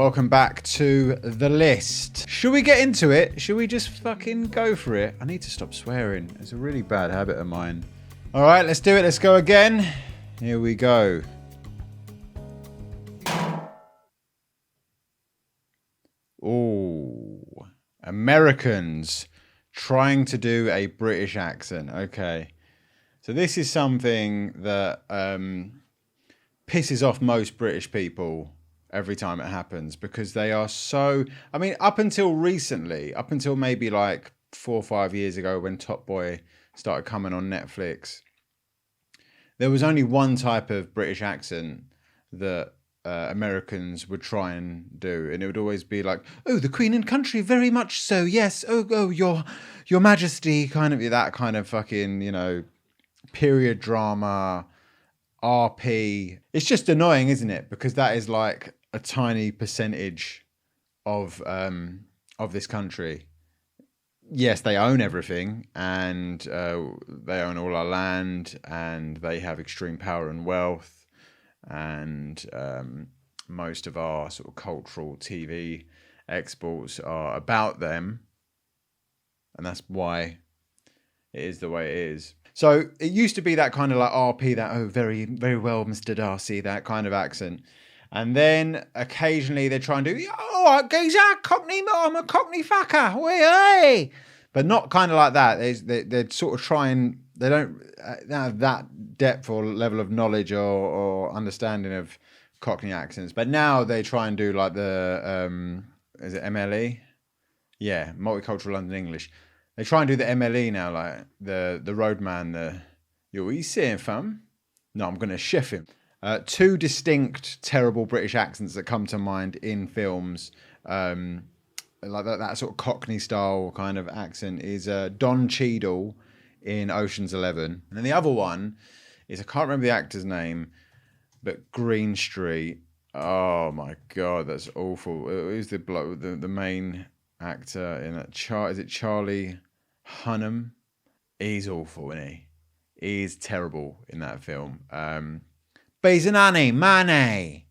welcome back to the list. Should we get into it? Should we just fucking go for it? I need to stop swearing. It's a really bad habit of mine. All right, let's do it. Let's go again. Here we go. Oh, Americans trying to do a British accent. Okay. So this is something that pisses off most British people every time it happens, because they are so, I mean, up until recently, up until maybe like 4 or 5 years ago when Top Boy started coming on Netflix, there was only one type of British accent that Americans would try and do, and it would always be like, oh, the Queen and country, very much so, yes, oh, your Majesty, kind of that kind of fucking, you know, period drama, RP. It's just annoying, isn't it? Because that is like a tiny percentage of this country. Yes, they own everything, and they own all our land, and they have extreme power and wealth, and most of our sort of cultural TV exports are about them, and that's why it is the way it is. So it used to be that kind of like RP, that, oh, very, very well, Mr. Darcy, that kind of accent. And then occasionally they try and do, oh, geezer, Cockney, I'm a Cockney fucker, hey. But not kind of like that. They're sort of trying, they don't have that depth or level of knowledge or understanding of Cockney accents. But now they try and do like the, is it MLE? Yeah, Multicultural London English. They try and do the MLE now, like the roadman, yo, what are you saying, fam? No, I'm going to chef him. Two distinct, terrible British accents that come to mind in films, like that sort of Cockney style kind of accent, is Don Cheadle in Ocean's 11. And then the other one is, I can't remember the actor's name, but Green Street. Oh my God, that's awful. Who's the bloke, the main actor in that? Is it Charlie Hunnam? He's awful, isn't he? He's terrible in that film. Bees and honey, money.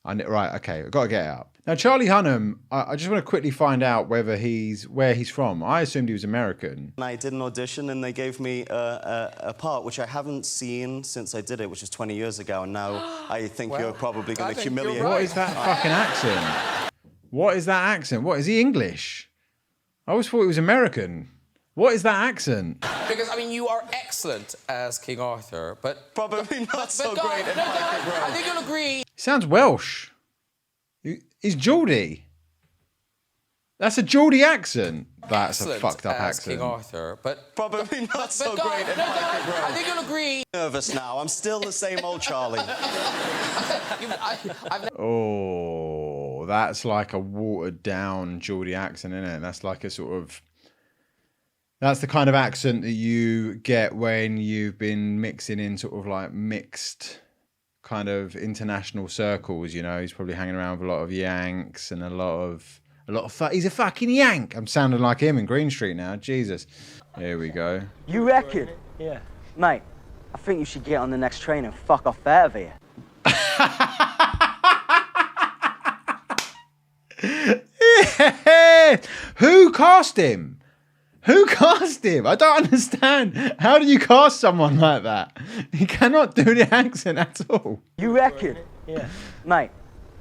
Right, okay, I've got to get it up. Now, Charlie Hunnam, I just want to quickly find out where he's from. I assumed he was American. I did an audition and they gave me a part which I haven't seen since I did it, which was 20 years ago, and now I think you're probably going to humiliate me. What is that fucking accent? What is that accent? What, is he English? I always thought he was American. What is that accent? Because, I mean, you are excellent as King Arthur, but... Probably not so great. I think you'll agree. He sounds Welsh. He's Geordie. That's a Geordie accent. That's a fucked up accent. King Arthur, but... Probably not so great. I think you'll agree. Nervous now. I'm still the same old Charlie. Oh, that's like a watered down Geordie accent, isn't it? That's like a sort of... That's the kind of accent that you get when you've been mixing in sort of like mixed kind of international circles, you know. He's probably hanging around with a lot of Yanks and a lot of he's a fucking Yank. I'm sounding like him in Green Street now. Jesus. Here we go. You reckon? Yeah. Mate, I think you should get on the next train and fuck off out of here. Yeah. Who cast him? Who cast him? I don't understand. How do you cast someone like that? He cannot do the accent at all. You reckon? Yeah. Mate,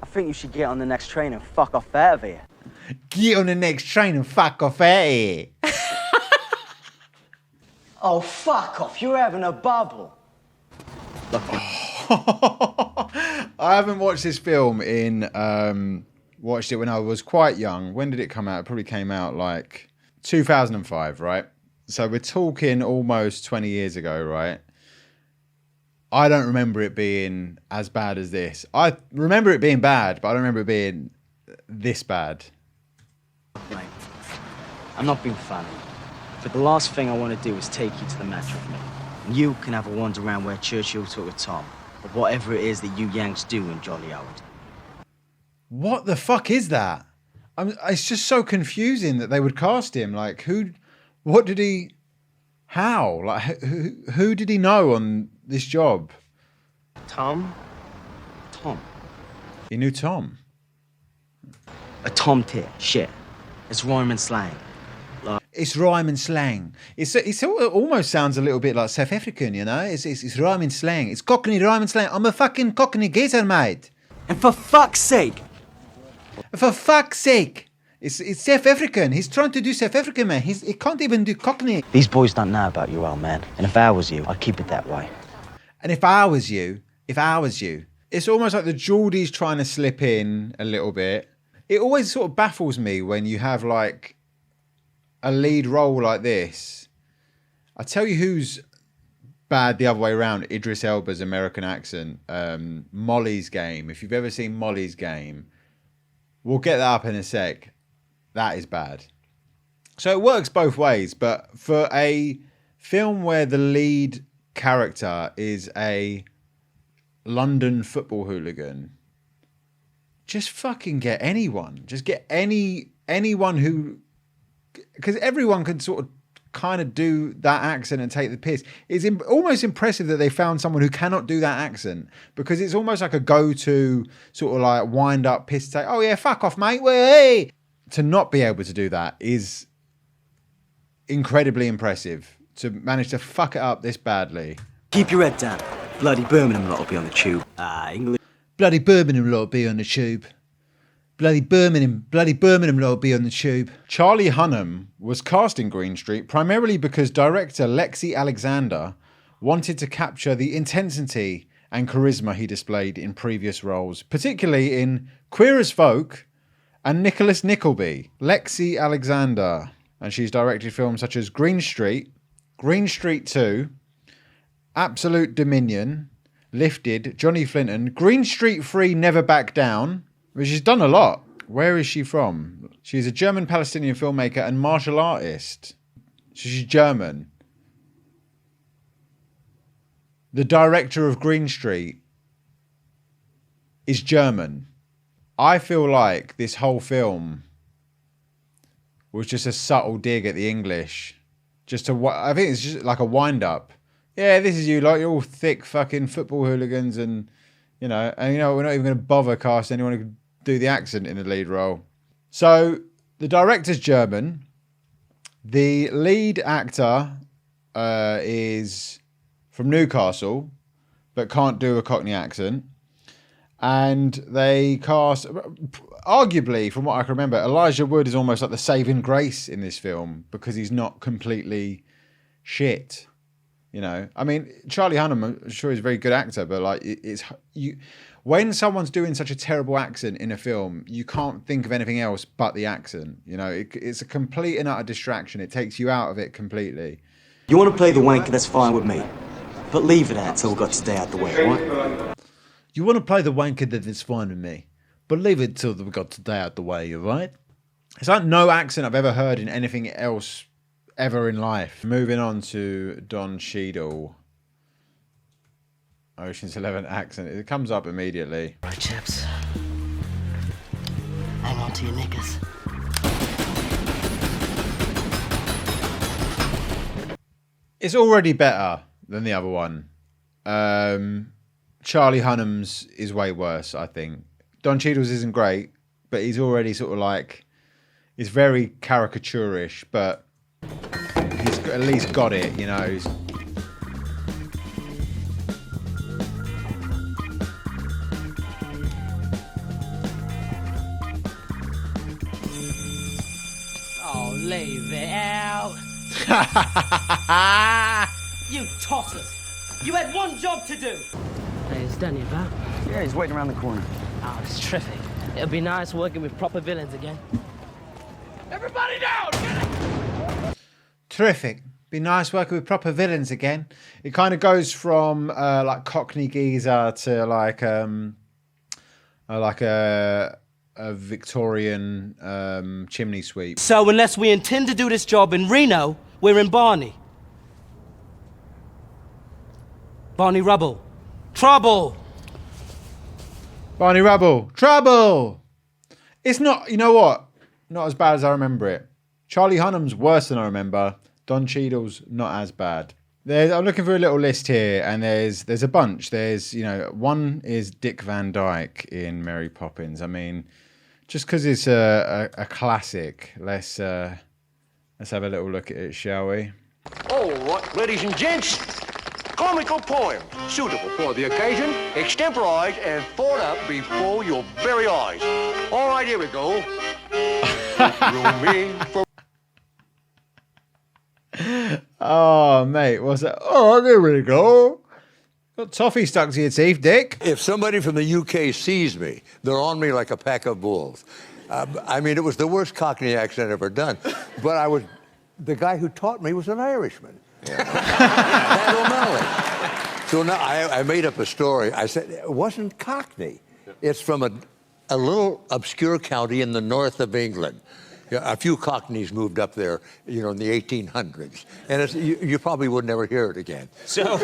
I think you should get on the next train and fuck off out of here. Get on the next train and fuck off out of here. Oh, fuck off. You're having a bubble. I haven't watched this film watched it when I was quite young. When did it come out? It probably came out like 2005, right? So we're talking almost 20 years ago, right? I don't remember it being as bad as this. I remember it being bad, but I don't remember it being this bad. Mate, I'm not being funny, but the last thing I want to do is take you to the Metro with me. And you can have a wander around where Churchill took with Tom, or whatever it is that you Yanks do in Jolly Old. What the fuck is that? It's just so confusing that they would cast him. Like, what did he, how? Like, who did he know on this job? Tom. He knew Tom. A tom tit, shit. It's rhyme and slang. It's rhyme and slang. It almost sounds a little bit like South African, you know? It's rhyme and slang. It's Cockney rhyme and slang. I'm a fucking Cockney geezer, mate. And for fuck's sake! For fuck's sake! It's South African. He's trying to do South African, man. He can't even do Cockney. These boys don't know about your old man. And if I was you, I'd keep it that way. And if I was you, it's almost like the Geordie's trying to slip in a little bit. It always sort of baffles me when you have like a lead role like this. I tell you who's bad the other way around. Idris Elba's American accent. Molly's Game. If you've ever seen Molly's Game, we'll get that up in a sec. That is bad. So it works both ways, but for a film where the lead character is a London football hooligan, just fucking get anyone. Just get anyone who, because everyone can sort of kind of do that accent and take the piss. It's almost impressive that they found someone who cannot do that accent, because it's almost like a go-to sort of like wind up piss take. Oh yeah, fuck off, mate. Hey! To not be able to do that is incredibly impressive. To manage to fuck it up this badly. Keep your head down. Bloody Birmingham lot will be on the tube. English. Bloody Birmingham lot will be on the tube. Bloody Birmingham lot will be on the tube. Charlie Hunnam was cast in Green Street primarily because director Lexi Alexander wanted to capture the intensity and charisma he displayed in previous roles, particularly in Queer as Folk and Nicholas Nickleby. Lexi Alexander, and she's directed films such as Green Street 2, Absolute Dominion, Lifted, Johnny Flinton, Green Street 3, Never Back Down. She's done a lot. Where is she from? She's a German-Palestinian filmmaker and martial artist. So she's German. The director of Green Street is German. I feel like this whole film was just a subtle dig at the English. I think it's just like a wind-up. Yeah, this is you, like, you're all thick fucking football hooligans and, we're not even going to bother cast anyone who can do the accent in the lead role. So, the director's German. The lead actor is from Newcastle, but can't do a Cockney accent. And they cast, arguably, from what I can remember, Elijah Wood is almost like the saving grace in this film because he's not completely shit. I mean, Charlie Hunnam, I'm sure he's a very good actor, but like, when someone's doing such a terrible accent in a film, you can't think of anything else but the accent. It's a complete and utter distraction. It takes you out of it completely. You want to play the wanker, that's fine with me. But leave it at till we've got today out the way, right? You want to play the wanker, that's fine with me. But leave it till we've got today out the way, right? It's like no accent I've ever heard in anything else ever in life. Moving on to Don Cheadle. Ocean's 11 accent. It comes up immediately. Right, chaps. Hang on to your knickers. It's already better than the other one. Charlie Hunnam's is way worse, I think. Don Cheadle's isn't great, but he's already sort of like... He's very caricaturish, but he's at least got it, He's... Oh, leave it out. You tossers. You had one job to do. Hey, is Danny about? Yeah, he's waiting around the corner. Oh, it's terrific. It'll be nice working with proper villains again. Everybody down! Get it! Terrific. Be nice working with proper villains again. It kind of goes from like Cockney geezer to like a Victorian chimney sweep. So unless we intend to do this job in Reno, we're in Barney. Barney Rubble. Trouble! Barney Rubble. Trouble! It's not, you know what? Not as bad as I remember it. Charlie Hunnam's worse than I remember. Don Cheadle's not as bad. I'm looking for a little list here, and there's a bunch. There's, one is Dick Van Dyke in Mary Poppins. I mean, Just because it's a classic, let's have a little look at it, shall we? All right, ladies and gents, comical poem, suitable for the occasion, extemporized and thought up before your very eyes. All right, here we go. Room for... Oh, mate, what's that? Oh, there we go. Got toffee stuck to your teeth, Dick. If somebody from the UK sees me, they're on me like a pack of bulls. I mean, it was the worst Cockney accent ever done. But the guy who taught me was an Irishman. Pat O'Malley. So now I made up a story. I said, it wasn't Cockney. It's from a little obscure county in the north of England. A few Cockneys moved up there, in the 1800s. And you probably would never hear it again. So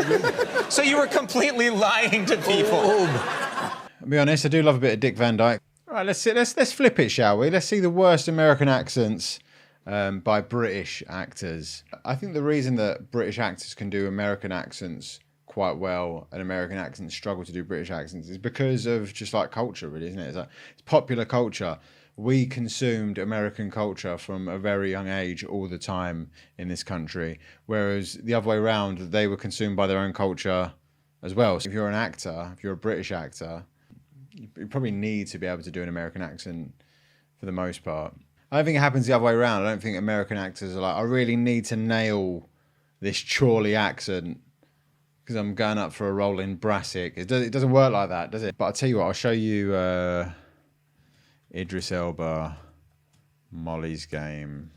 you were completely lying to people. I'll be honest, I do love a bit of Dick Van Dyke. All right, let's flip it, shall we? Let's see the worst American accents by British actors. I think the reason that British actors can do American accents quite well and American accents struggle to do British accents is because of just like culture, really, isn't it? It's popular culture. We consumed American culture from a very young age all the time in this country, whereas the other way around, they were consumed by their own culture as well. So if you're an actor, if you're a British actor, you probably need to be able to do an American accent for the most part. I don't think it happens the other way around. I don't think American actors are like, I really need to nail this Chorley accent because I'm going up for a role in Brassic. It doesn't work like that, does it? But I'll tell you what, I'll show you Idris Elba, Molly's Game.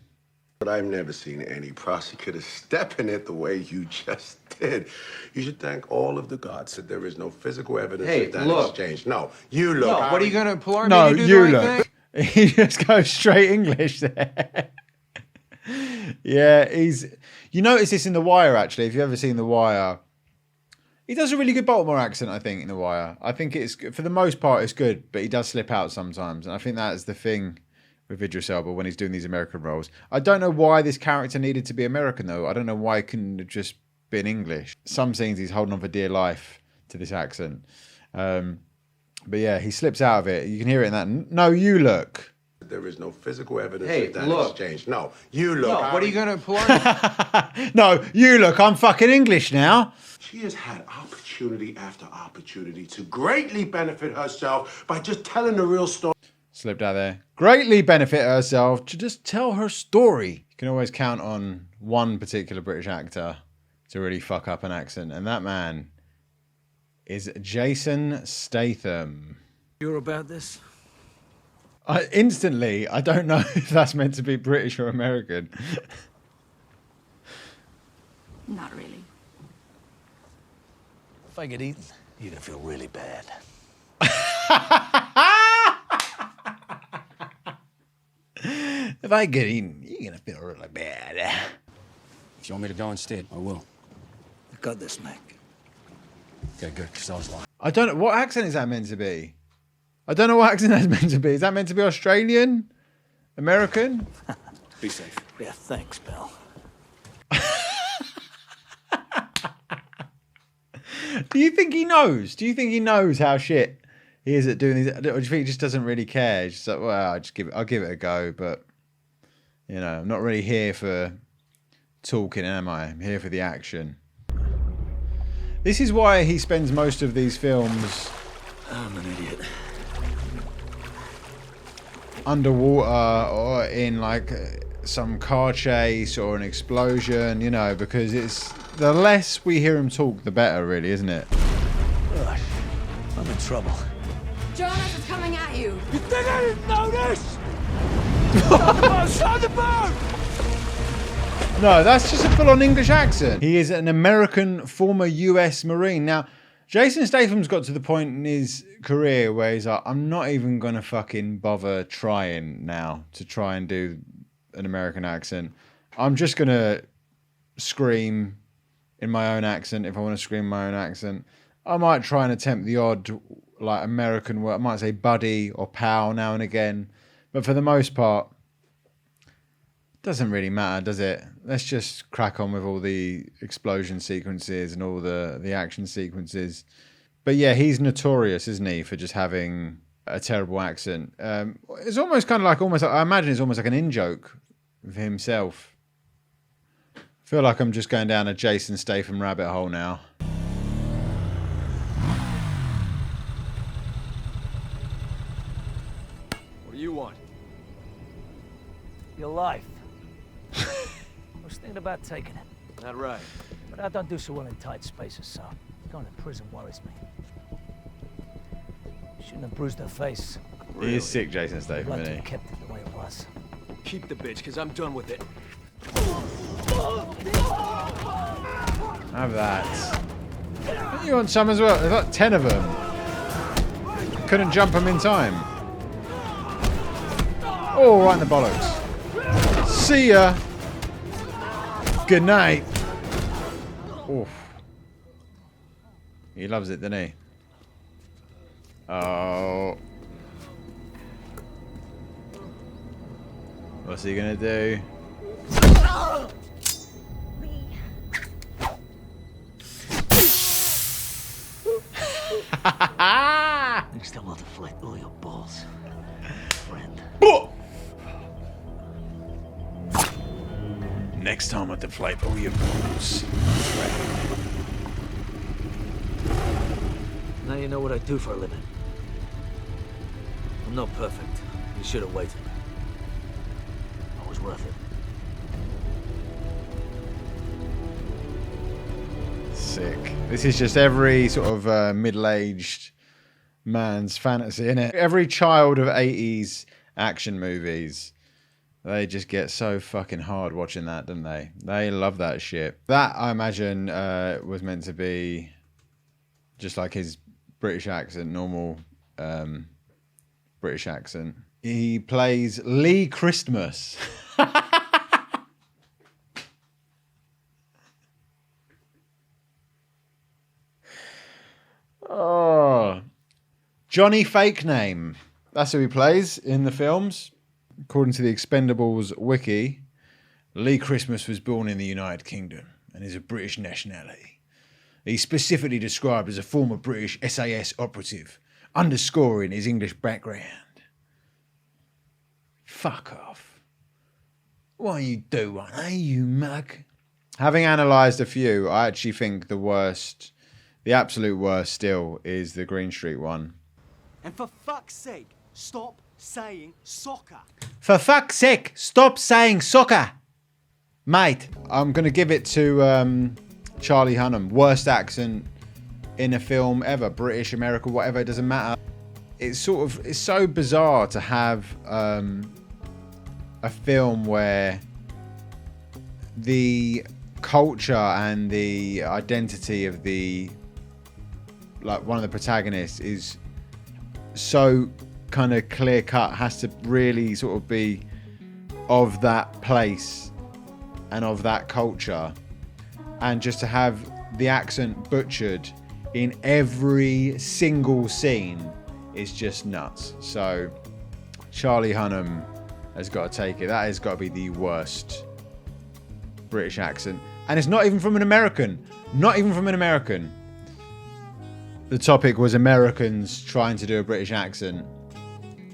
But I've never seen any prosecutor step in it the way you just did. You should thank all of the gods that there is no physical evidence of that exchange. No, you look. No, what are you going to implore No, me to do you the right look. thing? He just goes straight English there. Yeah, you notice this in The Wire, actually. If you've ever seen The Wire, he does a really good Baltimore accent, I think, in The Wire. I think it's, for the most part, it's good, but he does slip out sometimes. And I think that is the thing with Idris Elba when he's doing these American roles. I don't know why this character needed to be American, though. I don't know why it couldn't have just been English. Some scenes he's holding on for dear life to this accent. But yeah, he slips out of it. You can hear it in that. No, you look. There is no physical evidence of that exchange. No, you look. No, what are you going to implore me? No, you look. I'm fucking English now. She has had opportunity after opportunity to greatly benefit herself by just telling the real story. Slipped out there. Greatly benefit herself to just tell her story. You can always count on one particular British actor to really fuck up an accent, and that man is Jason Statham. Sure about this? Instantly, I don't know if that's meant to be British or American. Not really. If I get eaten, you're gonna feel really bad. If I get eaten, you're gonna feel really bad. If you want me to go instead, I will. I got this, Mac. Okay, good, because I was lying. I don't know. What accent is that meant to be? I don't know what accent that's meant to be. Is that meant to be Australian? American? Be safe. Yeah, thanks, pal. Do you think he knows? Do you think he knows how shit he is at doing these? Or do you think he just doesn't really care? He's just like, well, I'll give it a go, but I'm not really here for talking, am I? I'm here for the action. This is why he spends most of these films I'm an idiot. underwater or in like some car chase or an explosion, because it's the less we hear him talk, the better, really, isn't it? Gosh, I'm in trouble. Jonas is coming at you. You think I didn't know this? Stop the boat! Stop the boat! No, that's just a full-on English accent. He is an American former US Marine. Now, Jason Statham's got to the point in his career where he's like, I'm not even going to fucking bother trying now to try and do an American accent. I'm just going to scream in my own accent if I want to scream in my own accent. I might try and attempt the odd like American word. I might say buddy or pal now and again. But for the most part, doesn't really matter, does it? Let's just crack on with all the explosion sequences and all the action sequences. But yeah, he's notorious, isn't he, for just having a terrible accent. It's almost kind of like I imagine it's almost like an in-joke of himself. I feel like I'm just going down a Jason Statham rabbit hole now. What do you want? Your life. I was thinking about taking it. Not right. But I don't do so well in tight spaces, so going to prison worries me. Shouldn't have bruised her face. Really? He is sick, Jason Statham, I'd like isn't to he? have kept it the way it was. Keep the bitch, because I'm done with it. Have that. You want some as well? There's like 10 of them. Couldn't jump them in time. Oh, right in the bollocks. See ya. Good night. Oof. He loves it, doesn't he? Oh. What's he gonna do? Next time I'll deflate all your balls, friend. Next time I'll deflate all your balls. Now you know what I do for a living. I'm not perfect. You should have waited. I was worth it. Sick. This is just every sort of middle-aged man's fantasy, innit? Every child of 80s action movies, they just get so fucking hard watching that, don't they? They love that shit. That, I imagine, was meant to be just like his British accent, normal British accent. He plays Lee Christmas. Oh, Johnny Fake Name. That's who he plays in the films. According to the Expendables wiki, Lee Christmas was born in the United Kingdom and is of British nationality. He's specifically described as a former British SAS operative, underscoring his English background. Fuck off. Why you do one, eh, you mug? Having analysed a few, I actually think the worst, the absolute worst still, is the Green Street one. And for fuck's sake, stop saying soccer. For fuck's sake, stop saying soccer, mate. I'm going to give it to Charlie Hunnam. Worst accent in a film ever. British, American, whatever, it doesn't matter. It's so bizarre to have a film where the culture and the identity of one of the protagonists is so kind of clear cut, has to really sort of be of that place and of that culture, and just to have the accent butchered in every single scene is just nuts. So Charlie Hunnam has got to take it. That has got to be the worst British accent, and it's not even from an American. Not even from an American. The topic was Americans trying to do a British accent,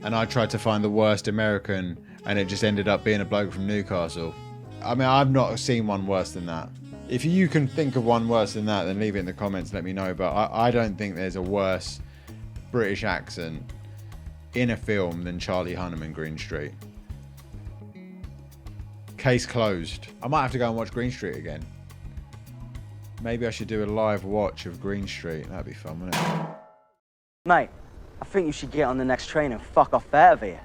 and I tried to find the worst American, and it just ended up being a bloke from Newcastle. I mean, I've not seen one worse than that. If you can think of one worse than that, then leave it in the comments, let me know. But I don't think there's a worse British accent in a film than Charlie Hunnam in Green Street. Case closed. I might have to go and watch Green Street again. Maybe I should do a live watch of Green Street. That'd be fun, wouldn't it? Mate, I think you should get on the next train and fuck off out of here.